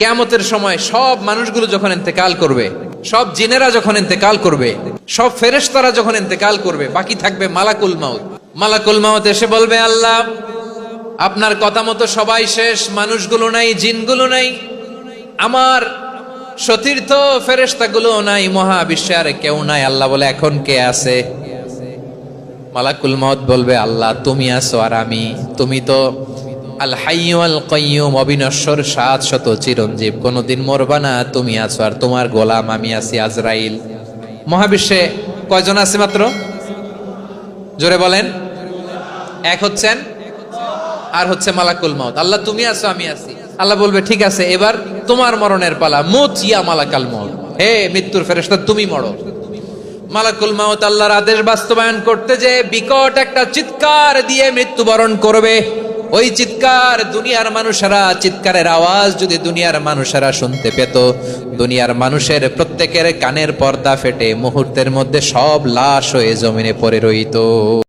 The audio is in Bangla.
কিয়ামতের সময় সব মানুষগুলো যখন ইন্তেকাল করবে, সব জিনেরা যখন ইন্তেকাল করবে, সব ফেরেশতারা যখন ইন্তেকাল করবে, বাকি থাকবে মালাকুল মাউত। মালাকুল মাউত এসে বলবে, আল্লাহ আপনার কথা মতো সবাই শেষ, মানুষগুলো নাই, জিনগুলো নাই, আমার সতীর্থ ফেরেশতাগুলো নাই, মহাবিশ্বে আর কেউ নাই। আল্লাহ বলে, এখন কে আছে? মালাকুল মাউত বলবে, আল্লাহ তুমি আছো আর আমি। তুমি তো আল হাইয়্যু আল কাইয়্যুম, অবিনশ্বর, শাশ্বত, চিরঞ্জীব, কোনদিন মরবা না, তুমি আছো আর তোমার গোলাম আমি আছি আজরাইল। মহাবিশ্বে কয়জন আছে মাত্র? জোরে বলেন। এক হচ্ছেন আর হচ্ছে মালাকুল মাউত। আল্লাহ তুমি আছো আমি আছি। আল্লাহ বলবে, ঠিক আছে, এবার তোমার মরণের পালা, মুত ইয়া মালাকাল মাউত, হে মৃত্যুর ফেরেশতা তুমি মরো। মালাকুল মাউত আল্লাহর আদেশ বাস্তবায়ন করতে যে বিকট একটা চিৎকার দিয়ে মৃত্যুবরণ করবে। ওই চিৎকার দুনিয়ার মানুষেরা, চিৎকারের আওয়াজ যদি দুনিয়ার মানুষেরা শুনতে পেত, দুনিয়ার মানুষের প্রত্যেকের কানের পর্দা ফেটে মুহূর্তের মধ্যে সব লাশ হয়ে জমিনে পড়ে রইত।